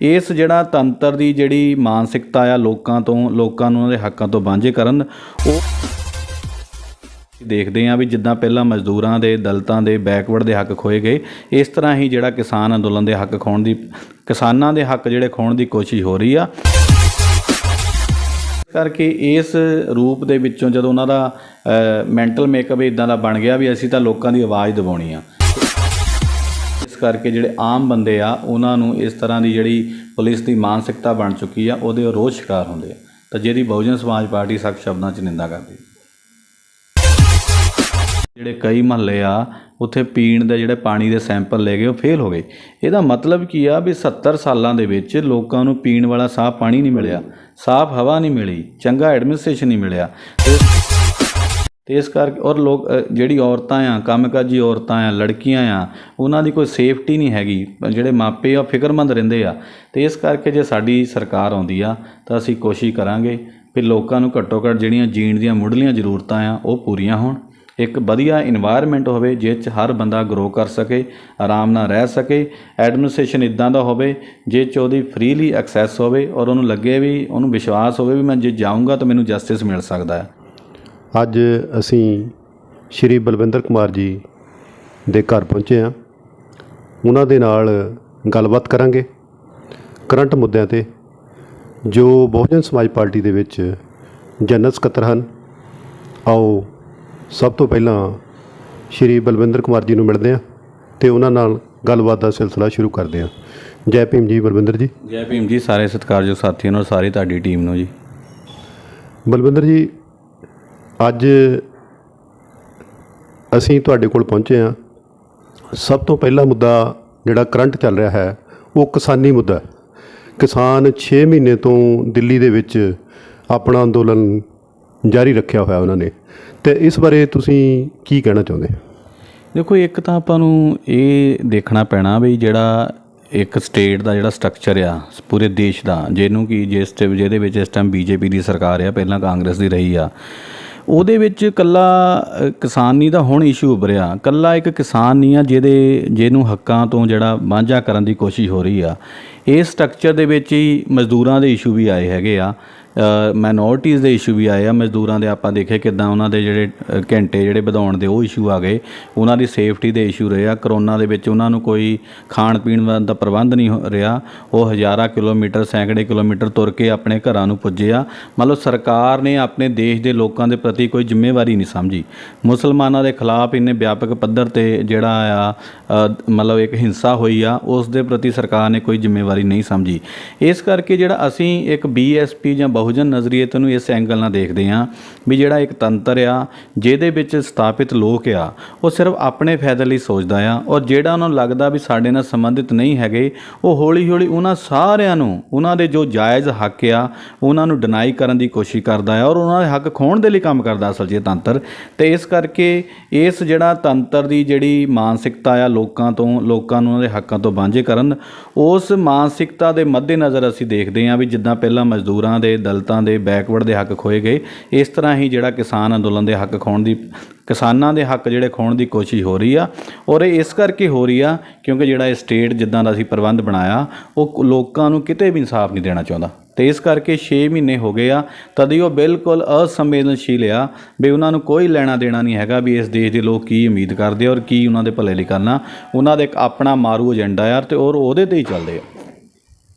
इस जिहड़ा तंत्र दी जिहड़ी मानसिकता आ लोकां नूं उन्हां दे हक्कां तो वांझे करन ਉਹ देखते हैं भी जिद्दां पहलां मजदूरां दे दलितां दे बैकवर्ड दे हक खोए गए इस तरह ही जिहड़ा किसान अंदोलन दे हक खोण दी किसानां दे हक जिहड़े खोण दी कोशिश हो रही आ करके इस रूप दे विचों जदों उन्हां दा मैंटल मेकअप इदां दा बन गया भी असीं तां लोकां दी आवाज़ दबाउणी आ इस करके जिहड़े आम बंदे आ उन्हां नूं इस तरह दी जिहड़ी पुलिस दी मानसिकता बन चुकी आ उहदे रोज़ शिकार हुंदे आ तां जिहदी बहुजन समाज पार्टी सख्त शब्दां 'ਚ निंदा करदी ਜਿਹੜੇ ਕਈ ਮਹੱਲੇ ਆ ਉੱਥੇ ਪੀਣ ਦੇ ਜਿਹੜੇ ਪਾਣੀ ਦੇ ਸੈਂਪਲ ਲੈ ਗਏ ਉਹ ਫੇਲ ਹੋ ਗਏ। ਇਹਦਾ ਮਤਲਬ ਕੀ ਆ ਵੀ 70 ਸਾਲਾਂ ਦੇ ਵਿੱਚ ਲੋਕਾਂ ਨੂੰ ਪੀਣ ਵਾਲਾ ਸਾਫ਼ ਪਾਣੀ ਨਹੀਂ ਮਿਲਿਆ, ਸਾਫ਼ ਹਵਾ ਨਹੀਂ ਮਿਲੀ, ਚੰਗਾ ਐਡਮਿਨਿਸਟ੍ਰੇਸ਼ਨ ਨਹੀਂ ਮਿਲਿਆ ਤੇ ਇਸ ਕਰਕੇ ਔਰ ਲੋਕ ਜਿਹੜੀ ਔਰਤਾਂ ਆ ਕੰਮਕਾਜੀ ਔਰਤਾਂ ਆ ਲੜਕੀਆਂ ਆ ਉਹਨਾਂ ਦੀ ਕੋਈ ਸੇਫਟੀ ਨਹੀਂ ਹੈਗੀ। ਜਿਹੜੇ ਮਾਪੇ ਆ ਫਿਕਰਮੰਦ ਰਹਿੰਦੇ ਆ ਅਤੇ ਇਸ ਕਰਕੇ ਜੇ ਸਾਡੀ ਸਰਕਾਰ ਆਉਂਦੀ ਆ ਤਾਂ ਅਸੀਂ ਕੋਸ਼ਿਸ਼ ਕਰਾਂਗੇ ਵੀ ਲੋਕਾਂ ਨੂੰ ਘੱਟੋ ਘੱਟ ਜਿਹੜੀਆਂ ਜੀਣ ਦੀਆਂ ਮੁੱਢਲੀਆਂ ਜ਼ਰੂਰਤਾਂ ਆ ਉਹ ਪੂਰੀਆਂ ਹੋਣ। एक वधिया इन्वायरमेंट होवे जिस च हर बंदा ग्रो कर सके, आराम नाल रह सके, एडमिनिस्ट्रेशन इदां दा होवे जिस च उहदी फ्रीली एक्सैस होवे और उहनूं लगे भी उहनूं विश्वास होवे भी मैं जे जाऊँगा तो मैनूं जस्टिस मिल सकदा है। अज असीं श्री बलविंदर कुमार जी दे घर पहुँचे हाँ, उन्हां दे नाल गलबात करांगे करंट मुद्दਿਆਂ ते जो Bahujan Samaj party they which general सकत्तर हन। आओ सब तो पहला श्री बलविंदर कुमार जी नूं मिलते हैं तो उन्होंने नाल गलबात का सिलसिला शुरू करते हैं। जय भीम जी बलविंदर जी। जय भीम जी सारे सत्कारयोग साथियों और सारी तुहाडी टीम नूं जी। बलविंदर जी अज असीं तुहाडे कोल पहुँचे हाँ, सब तो पहला मुद्दा जिहड़ा करंट चल रहा है वो किसानी मुद्दा है। किसान 6 महीने तो दिल्ली दे विच अपना अंदोलन जारी रखिया होया उन्होंने, तो इस बारे तुसीं की कहना चाहुंदे? देखो एक तो आपां नूं ये देखना पैना भी जिहड़ा एक स्टेट का जिहड़ा स्ट्रक्चर आ पूरे देश का जिहनूं कि जिहदे विच इस टाइम बीजेपी की सरकार आ, पहलां कांग्रेस की रही आ, ਉਹਦੇ ਵਿੱਚ ਕੱਲਾ ਕਿਸਾਨ ਨਹੀਂ ਦਾ ਹੁਣ ਇਸ਼ੂ ਉੱਭਰਿਆ। ਕੱਲਾ ਇੱਕ ਕਿਸਾਨ ਨਹੀਂ ਆ ਜਿਹਨੂੰ ਹੱਕਾਂ ਤੋਂ ਜਿਹੜਾ ਵਾਂਝਾ ਕਰਨ ਦੀ ਕੋਸ਼ਿਸ਼ ਹੋ ਰਹੀ ਆ। ਇਸ ਸਟਰਕਚਰ ਦੇ ਵਿੱਚ ਹੀ ਮਜ਼ਦੂਰਾਂ ਦੇ ਇਸ਼ੂ ਵੀ ਆਏ ਹੈਗੇ ਆ, ਮਾਈਨੋਰਟੀਜ਼ ਦੇ ਇਸ਼ੂ ਵੀ ਆਏ ਆ। ਮਜ਼ਦੂਰਾਂ ਦੇ ਆਪਾਂ ਦੇਖੇ ਕਿੱਦਾਂ ਉਹਨਾਂ ਦੇ ਜਿਹੜੇ ਘੰਟੇ ਜਿਹੜੇ ਵਧਾਉਣ ਦੇ ਉਹ ਇਸ਼ੂ ਆ ਗਏ, ਉਹਨਾਂ ਦੀ ਸੇਫਟੀ ਦੇ ਇਸ਼ੂ ਰਹੇ ਆ। ਕਰੋਨਾ ਦੇ ਵਿੱਚ ਉਹਨਾਂ ਨੂੰ ਕੋਈ ਖਾਣ ਪੀਣ ਦਾ ਪ੍ਰਬੰਧ ਨਹੀਂ ਰਿਹਾ, ਉਹ ਹਜ਼ਾਰਾਂ ਕਿਲੋਮੀਟਰ ਸੈਂਕੜੇ ਕਿਲੋਮੀਟਰ ਤੁਰ ਕੇ ਆਪਣੇ ਘਰਾਂ ਨੂੰ ਪੁੱਜੇ ਆ। ਮਤਲਬ ਸਰਕਾਰ ਨੇ ਆਪਣੇ ਦੇਸ਼ ਦੇ ਲੋਕਾਂ ਦੇ ਪ੍ਰਤੀ ਕੋਈ ਜ਼ਿੰਮੇਵਾਰੀ ਨਹੀਂ ਸਮਝੀ। ਮੁਸਲਮਾਨਾਂ ਦੇ ਖਿਲਾਫ ਇੰਨੇ ਵਿਆਪਕ ਪੱਧਰ 'ਤੇ ਜਿਹੜਾ ਆ ਮਤਲਬ ਇੱਕ ਹਿੰਸਾ ਹੋਈ ਆ, ਉਸ ਦੇ ਪ੍ਰਤੀ ਸਰਕਾਰ ਨੇ ਕੋਈ ਜ਼ਿੰਮੇਵਾਰੀ ਨਹੀਂ ਸਮਝੀ। ਇਸ ਕਰਕੇ ਜਿਹੜਾ ਅਸੀਂ ਇੱਕ BSP ਜਾਂ बहुजन नज़रीए ਤੋਂ ਇਸ ਐਂਗਲ ਨਾਲ ਦੇਖਦੇ ਹਾਂ ਵੀ ਜਿਹੜਾ ਇੱਕ ਤੰਤਰ ਆ ਜਿਹਦੇ ਵਿੱਚ ਸਥਾਪਿਤ ਲੋਕ ਆ ਉਹ ਸਿਰਫ ਆਪਣੇ ਫਾਇਦੇ ਲਈ ਸੋਚਦਾ ਆ, ਔਰ ਜਿਹੜਾ ਉਹਨਾਂ ਨੂੰ ਲੱਗਦਾ ਵੀ ਸਾਡੇ ਨਾਲ ਸੰਬੰਧਿਤ ਨਹੀਂ ਹੈਗੇ ਉਹ ਹੌਲੀ ਹੌਲੀ ਉਹਨਾਂ ਸਾਰਿਆਂ ਨੂੰ ਉਹਨਾਂ ਦੇ ਜੋ ਜਾਇਜ਼ ਹੱਕ ਆ ਉਹਨਾਂ ਨੂੰ ਡਿਨਾਈ ਕਰਨ ਦੀ ਕੋਸ਼ਿਸ਼ ਕਰਦਾ ਆ, ਔਰ ਉਹਨਾਂ ਦੇ ਹੱਕ ਖੋਹਣ ਦੇ ਲਈ ਕੰਮ ਕਰਦਾ ਅਸਲ 'ਚ ਇਹ ਤੰਤਰ। ਅਤੇ ਇਸ ਕਰਕੇ ਇਸ ਜਿਹੜਾ ਤੰਤਰ ਦੀ ਜਿਹੜੀ ਮਾਨਸਿਕਤਾ ਆ ਲੋਕਾਂ ਨੂੰ ਉਹਨਾਂ ਦੇ ਹੱਕਾਂ ਤੋਂ ਵਾਂਝੇ ਕਰਨ, ਉਸ ਮਾਨਸਿਕਤਾ ਦੇ ਮੱਦੇਨਜ਼ਰ ਅਸੀਂ ਦੇਖਦੇ ਹਾਂ ਵੀ ਜਿੱਦਾਂ ਪਹਿਲਾਂ ਮਜ਼ਦੂਰਾਂ ਦੇ ਦਲਿਤਾਂ ਦੇ ਬੈਕਵਰਡ ਦੇ ਹੱਕ ਖੋਏ ਗਏ, ਇਸ ਤਰ੍ਹਾਂ ਹੀ ਜਿਹੜਾ ਕਿਸਾਨ ਅੰਦੋਲਨ ਦੇ ਹੱਕ ਖੋਣ ਦੀ ਕਿਸਾਨਾਂ ਦੇ ਹੱਕ ਜਿਹੜੇ ਖੋਣ ਦੀ ਕੋਸ਼ਿਸ਼ ਹੋ ਰਹੀ ਆ। ਔਰ ਇਹ ਇਸ ਕਰਕੇ ਹੋ ਰਹੀ ਆ ਕਿਉਂਕਿ ਜਿਹੜਾ ਇਹ ਸਟੇਟ ਜਿੱਦਾਂ ਦਾ ਅਸੀਂ ਪ੍ਰਬੰਧ ਬਣਾਇਆ ਉਹ ਲੋਕਾਂ ਨੂੰ ਕਿਤੇ ਵੀ ਇਨਸਾਫ ਨਹੀਂ ਦੇਣਾ ਚਾਹੁੰਦਾ। ਅਤੇ ਇਸ ਕਰਕੇ 6 ਮਹੀਨੇ ਹੋ ਗਏ ਆ ਤਦ ਹੀ ਉਹ ਬਿਲਕੁਲ ਅਸੰਵੇਦਨਸ਼ੀਲ ਆ ਵੀ ਉਹਨਾਂ ਨੂੰ ਕੋਈ ਲੈਣਾ ਦੇਣਾ ਨਹੀਂ ਹੈਗਾ ਵੀ ਇਸ ਦੇਸ਼ ਦੇ ਲੋਕ ਕੀ ਉਮੀਦ ਕਰਦੇ ਔਰ ਕੀ ਉਹਨਾਂ ਦੇ ਭਲੇ ਲਈ ਕਰਨਾ। ਉਹਨਾਂ ਦਾ ਇੱਕ ਆਪਣਾ ਮਾਰੂ ਏਜੰਡਾ ਆ ਅਤੇ ਔਰ ਉਹਦੇ 'ਤੇ ਹੀ ਚੱਲਦੇ ਆ।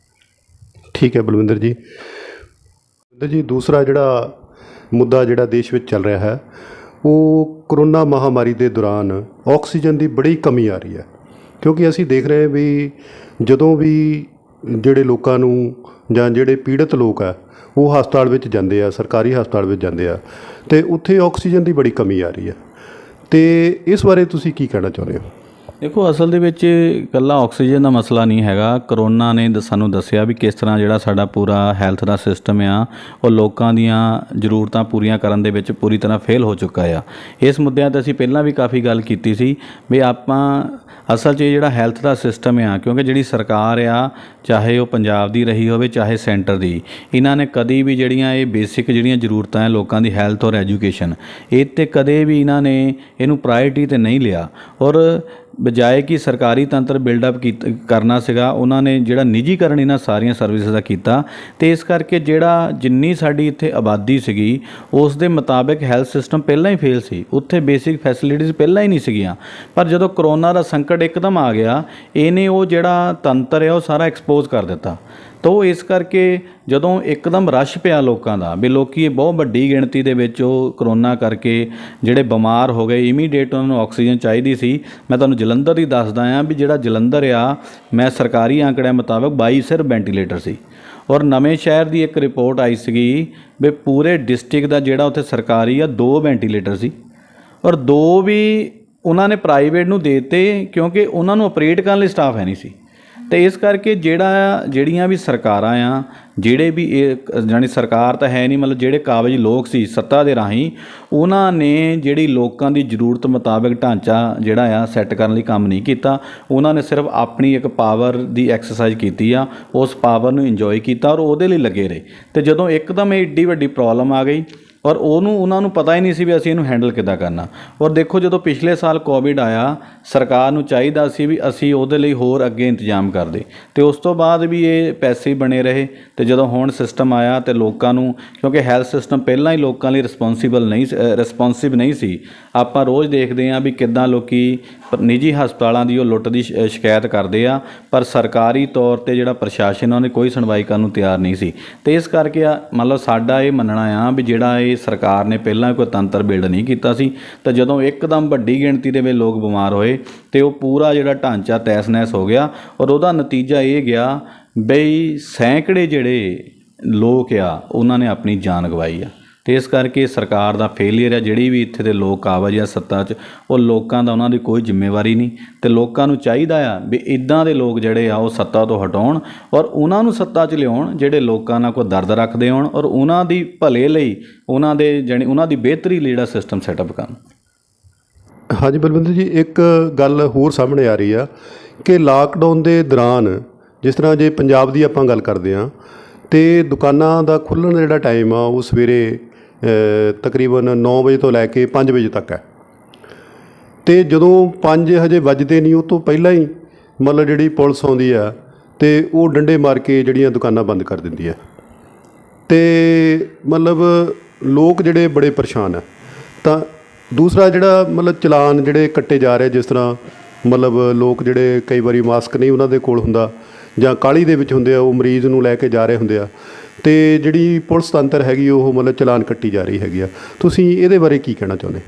ਠੀਕ ਹੈ ਬਲਵਿੰਦਰ ਜੀ। ਬਲਵਿੰਦਰ ਜੀ दूसरा ਜਿਹੜਾ ਮੁੱਦਾ ਜਿਹੜਾ ਦੇਸ਼ ਵਿੱਚ ਚੱਲ ਰਿਹਾ ਹੈ ਉਹ ਕਰੋਨਾ ਮਹਾਮਾਰੀ ਦੇ ਦੌਰਾਨ ਆਕਸੀਜਨ ਦੀ ਬੜੀ ਕਮੀ ਆ ਰਹੀ ਹੈ, ਕਿਉਂਕਿ ਅਸੀਂ ਦੇਖ ਰਹੇ ਵੀ ਜਦੋਂ ਵੀ ਜਿਹੜੇ ਲੋਕਾਂ ਨੂੰ ਜਾਂ ਜਿਹੜੇ ਪੀੜਤ ਲੋਕ ਆ ਉਹ ਹਸਪਤਾਲ ਵਿੱਚ ਜਾਂਦੇ ਆ, ਸਰਕਾਰੀ ਹਸਪਤਾਲ ਵਿੱਚ ਜਾਂਦੇ ਆ, ਅਤੇ ਉੱਥੇ ਆਕਸੀਜਨ ਦੀ ਬੜੀ ਕਮੀ ਆ ਰਹੀ ਹੈ। ਅਤੇ ਇਸ ਬਾਰੇ ਤੁਸੀਂ ਕੀ ਕਹਿਣਾ ਚਾਹੁੰਦੇ ਹੋ? ਦੇਖੋ ਅਸਲ ਦੇ ਵਿੱਚ ਇਕੱਲਾ ਆਕਸੀਜਨ ਦਾ ਮਸਲਾ ਨਹੀਂ ਹੈਗਾ। ਕਰੋਨਾ ਨੇ ਸਾਨੂੰ ਦੱਸਿਆ ਵੀ ਕਿਸ ਤਰ੍ਹਾਂ ਜਿਹੜਾ ਸਾਡਾ ਪੂਰਾ ਹੈਲਥ ਦਾ ਸਿਸਟਮ ਆ ਉਹ ਲੋਕਾਂ ਦੀਆਂ ਜ਼ਰੂਰਤਾਂ ਪੂਰੀਆਂ ਕਰਨ ਦੇ ਵਿੱਚ ਪੂਰੀ ਤਰ੍ਹਾਂ ਫੇਲ ਹੋ ਚੁੱਕਾ ਆ। ਇਸ ਮੁੱਦਿਆਂ 'ਤੇ ਅਸੀਂ ਪਹਿਲਾਂ ਵੀ ਕਾਫੀ ਗੱਲ ਕੀਤੀ ਸੀ ਵੀ ਆਪਾਂ ਅਸਲ 'ਚ ਇਹ ਜਿਹੜਾ ਹੈਲਥ ਦਾ ਸਿਸਟਮ ਆ, ਕਿਉਂਕਿ ਜਿਹੜੀ ਸਰਕਾਰ ਆ ਚਾਹੇ ਉਹ ਪੰਜਾਬ ਦੀ ਰਹੀ ਹੋਵੇ ਚਾਹੇ ਸੈਂਟਰ ਦੀ, ਇਹਨਾਂ ਨੇ ਕਦੀ ਵੀ ਜਿਹੜੀਆਂ ਇਹ ਬੇਸਿਕ ਜਿਹੜੀਆਂ ਜ਼ਰੂਰਤਾਂ ਹੈ ਲੋਕਾਂ ਦੀ ਹੈਲਥ ਔਰ ਐਜੂਕੇਸ਼ਨ, ਇਹ 'ਤੇ ਕਦੇ ਵੀ ਇਹਨਾਂ ਨੇ ਇਹਨੂੰ ਪ੍ਰਾਇਰਟੀ 'ਤੇ ਨਹੀਂ ਲਿਆ। ਔਰ ਬਜਾਏ ਕਿ ਸਰਕਾਰੀ ਤੰਤਰ ਬਿਲਡਅਪ ਕਰਨਾ ਸੀਗਾ, ਉਹਨਾਂ ਨੇ ਜਿਹੜਾ ਨਿੱਜੀਕਰਨ ਇਹਨਾਂ ਸਾਰੀਆਂ ਸਰਵਿਸਿਜ਼ ਦਾ ਕੀਤਾ। ਅਤੇ ਇਸ ਕਰਕੇ ਜਿਹੜਾ ਜਿੰਨੀ ਸਾਡੀ ਇੱਥੇ ਆਬਾਦੀ ਸੀਗੀ ਉਸ ਦੇ ਮੁਤਾਬਿਕ ਹੈਲਥ ਸਿਸਟਮ ਪਹਿਲਾਂ ਹੀ ਫੇਲ ਸੀ, ਉੱਥੇ ਬੇਸਿਕ ਫੈਸਿਲਿਟੀਜ਼ ਪਹਿਲਾਂ ਹੀ ਨਹੀਂ ਸੀਗੀਆਂ। ਪਰ ਜਦੋਂ ਕਰੋਨਾ ਦਾ ਸੰਕਟ ਇੱਕਦਮ ਆ ਗਿਆ, ਇਹਨੇ ਉਹ ਜਿਹੜਾ ਤੰਤਰ ਹੈ ਉਹ ਸਾਰਾ ਐਕਸਪੋਜ਼ ਕਰ ਦਿੱਤਾ। ਤਾਂ ਉਹ ਇਸ ਕਰਕੇ ਜਦੋਂ ਇੱਕਦਮ ਰਸ਼ ਪਿਆ ਲੋਕਾਂ ਦਾ ਵੀ ਲੋਕੀ ਬਹੁਤ ਵੱਡੀ ਗਿਣਤੀ ਦੇ ਵਿੱਚ ਉਹ ਕਰੋਨਾ ਕਰਕੇ ਜਿਹੜੇ ਬਿਮਾਰ ਹੋ ਗਏ, ਇਮੀਡੀਏਟ ਉਹਨਾਂ ਨੂੰ ਆਕਸੀਜਨ ਚਾਹੀਦੀ ਸੀ। ਮੈਂ ਤੁਹਾਨੂੰ ਜਲੰਧਰ ਦੀ ਦੱਸਦਾ ਹਾਂ ਵੀ ਜਿਹੜਾ ਜਲੰਧਰ ਆ, ਮੈਂ ਸਰਕਾਰੀ ਆંકੜਿਆਂ ਮੁਤਾਬਕ 22 ਸਿਰਫ ਵੈਂਟੀਲੇਟਰ ਸੀ। ਔਰ ਨਵੇਂ ਸ਼ਹਿਰ ਦੀ ਇੱਕ ਰਿਪੋਰਟ ਆਈ ਸੀਗੀ ਵੀ ਪੂਰੇ ਡਿਸਟ੍ਰਿਕਟ ਦਾ ਜਿਹੜਾ ਉੱਥੇ ਸਰਕਾਰੀ ਆ 2 ਵੈਂਟੀਲੇਟਰ ਸੀ, ਔਰ 2 ਵੀ ਉਹਨਾਂ ਨੇ ਪ੍ਰਾਈਵੇਟ ਨੂੰ ਦੇ ਦਿੱਤੇ ਕਿਉਂਕਿ ਉਹਨਾਂ ਨੂੰ ਆਪਰੇਟ ਕਰਨ ਲਈ ਸਟਾਫ ਹੈ ਨਹੀਂ ਸੀ। ਅਤੇ ਇਸ ਕਰਕੇ ਜਿਹੜੀਆਂ ਵੀ ਸਰਕਾਰਾਂ ਆ, ਜਿਹੜੇ ਵੀ ਇਹ ਜਾਣੀ ਸਰਕਾਰ ਤਾਂ ਹੈ ਨਹੀਂ, ਮਤਲਬ ਜਿਹੜੇ ਕਾਬਜ਼ ਲੋਕ ਸੀ ਸੱਤਾ ਦੇ ਰਾਹੀਂ, ਉਹਨਾਂ ਨੇ ਜਿਹੜੀ ਲੋਕਾਂ ਦੀ ਜ਼ਰੂਰਤ ਮੁਤਾਬਿਕ ਢਾਂਚਾ ਜਿਹੜਾ ਆ ਸੈੱਟ ਕਰਨ ਲਈ ਕੰਮ ਨਹੀਂ ਕੀਤਾ। ਉਹਨਾਂ ਨੇ ਸਿਰਫ ਆਪਣੀ ਇੱਕ ਪਾਵਰ ਦੀ ਐਕਸਰਸਾਈਜ਼ ਕੀਤੀ ਆ, ਉਸ ਪਾਵਰ ਨੂੰ ਇੰਜੋਏ ਕੀਤਾ ਔਰ ਉਹਦੇ ਲਈ ਲੱਗੇ ਰਹੇ। ਅਤੇ ਜਦੋਂ ਇੱਕਦਮ ਇਹ ਏਡੀ ਵੱਡੀ ਪ੍ਰੋਬਲਮ ਆ ਗਈ ਔਰ ਉਹਨਾਂ ਨੂੰ ਪਤਾ ਹੀ ਨਹੀਂ ਸੀ ਵੀ ਅਸੀਂ ਇਹਨੂੰ ਹੈਂਡਲ ਕਿੱਦਾਂ ਕਰਨਾ। ਔਰ ਦੇਖੋ ਜਦੋਂ ਪਿਛਲੇ ਸਾਲ ਕੋਵਿਡ ਆਇਆ, ਸਰਕਾਰ ਨੂੰ ਚਾਹੀਦਾ ਸੀ ਵੀ ਅਸੀਂ ਉਹਦੇ ਲਈ ਹੋਰ ਅੱਗੇ ਇੰਤਜ਼ਾਮ ਕਰਦੇ, ਅਤੇ ਉਸ ਤੋਂ ਬਾਅਦ ਵੀ ਇਹ ਪੈਸੇ ਹੀ ਬਣੇ ਰਹੇ। ਅਤੇ ਜਦੋਂ ਹੁਣ ਸਿਸਟਮ ਆਇਆ ਅਤੇ ਲੋਕਾਂ ਨੂੰ, ਕਿਉਂਕਿ ਹੈਲਥ ਸਿਸਟਮ ਪਹਿਲਾਂ ਹੀ ਲੋਕਾਂ ਲਈ ਰਿਸਪੌਂਸਿਵ ਨਹੀਂ ਸੀ। ਆਪਾਂ ਰੋਜ਼ ਦੇਖਦੇ ਹਾਂ ਵੀ ਕਿੱਦਾਂ ਲੋਕੀ ਨਿੱਜੀ ਹਸਪਤਾਲਾਂ ਦੀ ਉਹ ਲੁੱਟ ਦੀ ਸ਼ਿਕਾਇਤ ਕਰਦੇ ਆ, ਪਰ ਸਰਕਾਰੀ ਤੌਰ 'ਤੇ ਜਿਹੜਾ ਪ੍ਰਸ਼ਾਸਨ ਉਹਨੇ ਕੋਈ ਸੁਣਵਾਈ ਕਰਨ ਨੂੰ ਤਿਆਰ ਨਹੀਂ ਸੀ। ਅਤੇ ਇਸ ਕਰਕੇ ਮਤਲਬ ਸਾਡਾ ਇਹ ਮੰਨਣਾ ਆ ਵੀ ਜਿਹੜਾ ਇਹ ਸਰਕਾਰ ਨੇ ਪਹਿਲਾਂ ਕੋਈ ਤੰਤਰ ਬਿਲਡ ਨਹੀਂ ਕੀਤਾ ਸੀ, ਤਾਂ ਜਦੋਂ ਇੱਕਦਮ ਵੱਡੀ ਗਿਣਤੀ ਦੇ ਵਿੱਚ ਲੋਕ ਬਿਮਾਰ ਹੋਏ ਅਤੇ ਉਹ ਪੂਰਾ ਜਿਹੜਾ ਢਾਂਚਾ ਤਹਿਸ ਨਹਿਸ ਹੋ ਗਿਆ। ਔਰ ਉਹਦਾ ਨਤੀਜਾ ਇਹ ਗਿਆ ਬਈ ਸੈਂਕੜੇ ਜਿਹੜੇ ਲੋਕ ਆ ਉਹਨਾਂ ਨੇ ਆਪਣੀ ਜਾਨ ਗਵਾਈ ਆ। ਅਤੇ ਇਸ ਕਰਕੇ ਸਰਕਾਰ ਦਾ ਫੇਲੀਅਰ ਆ। ਜਿਹੜੀ ਵੀ ਇੱਥੇ ਦੇ ਲੋਕ ਕਾਬਜ਼ ਆ ਸੱਤਾ 'ਚ, ਉਹ ਲੋਕਾਂ ਦਾ ਉਹਨਾਂ ਦੀ ਕੋਈ ਜ਼ਿੰਮੇਵਾਰੀ ਨਹੀਂ। ਅਤੇ ਲੋਕਾਂ ਨੂੰ ਚਾਹੀਦਾ ਆ ਵੀ ਇੱਦਾਂ ਦੇ ਲੋਕ ਜਿਹੜੇ ਆ ਉਹ ਸੱਤਾ ਤੋਂ ਹਟਾਉਣ ਔਰ ਉਹਨਾਂ ਨੂੰ ਸੱਤਾ 'ਚ ਲਿਆਉਣ ਜਿਹੜੇ ਲੋਕਾਂ ਨਾਲ ਕੋਈ ਦਰਦ ਰੱਖਦੇ ਹੋਣ ਔਰ ਉਹਨਾਂ ਦੀ ਭਲੇ ਲਈ ਉਹਨਾਂ ਦੀ ਬਿਹਤਰੀ ਲਈ ਜਿਹੜਾ ਸਿਸਟਮ ਸੈਟਅਪ ਕਰਨ। ਹਾਂਜੀ ਬਲਵਿੰਦਰ ਜੀ, ਇੱਕ ਗੱਲ ਹੋਰ ਸਾਹਮਣੇ ਆ ਰਹੀ ਆ ਕਿ ਲਾਕਡਾਊਨ ਦੇ ਦੌਰਾਨ, ਜਿਸ ਤਰ੍ਹਾਂ ਜੇ ਪੰਜਾਬ ਦੀ ਆਪਾਂ ਗੱਲ ਕਰਦੇ ਹਾਂ, ਅਤੇ ਦੁਕਾਨਾਂ ਦਾ ਖੁੱਲ੍ਹਣ ਦਾ ਜਿਹੜਾ ਟਾਈਮ ਆ ਉਹ ਸਵੇਰੇ ਤਕਰੀਬਨ 9 ਵਜੇ ਤੋਂ ਲੈ ਕੇ 5 ਵਜੇ ਤੱਕ ਹੈ। ਅਤੇ ਜਦੋਂ 5 ਹਜੇ ਵੱਜਦੇ ਨਹੀਂ, ਉਹ ਤੋਂ ਪਹਿਲਾਂ ਹੀ ਮਤਲਬ ਜਿਹੜੀ ਪੁਲਿਸ ਆਉਂਦੀ ਆ ਅਤੇ ਉਹ ਡੰਡੇ ਮਾਰ ਕੇ ਜਿਹੜੀਆਂ ਦੁਕਾਨਾਂ ਬੰਦ ਕਰ ਦਿੰਦੀ ਆ। ਅਤੇ ਮਤਲਬ ਲੋਕ ਜਿਹੜੇ ਬੜੇ ਪਰੇਸ਼ਾਨ ਆ। ਤਾਂ ਦੂਸਰਾ ਜਿਹੜਾ ਮਤਲਬ ਚਲਾਨ ਜਿਹੜੇ ਕੱਟੇ ਜਾ ਰਹੇ, ਜਿਸ ਤਰ੍ਹਾਂ ਮਤਲਬ ਲੋਕ ਜਿਹੜੇ ਕਈ ਵਾਰੀ ਮਾਸਕ ਨਹੀਂ ਉਹਨਾਂ ਦੇ ਕੋਲ ਹੁੰਦਾ ਜਾਂ ਕਾਹਲੀ ਦੇ ਵਿੱਚ ਹੁੰਦੇ ਆ, ਉਹ ਮਰੀਜ਼ ਨੂੰ ਲੈ ਕੇ ਜਾ ਰਹੇ ਹੁੰਦੇ ਆ, ਅਤੇ ਜਿਹੜੀ ਪੁਲਿਸ ਤੰਤਰ ਹੈਗੀ ਉਹ ਮਤਲਬ ਚਲਾਨ ਕੱਟੀ ਜਾ ਰਹੀ ਹੈਗੀ ਆ। ਤੁਸੀਂ ਇਹਦੇ ਬਾਰੇ ਕੀ ਕਹਿਣਾ ਚਾਹੁੰਦੇ?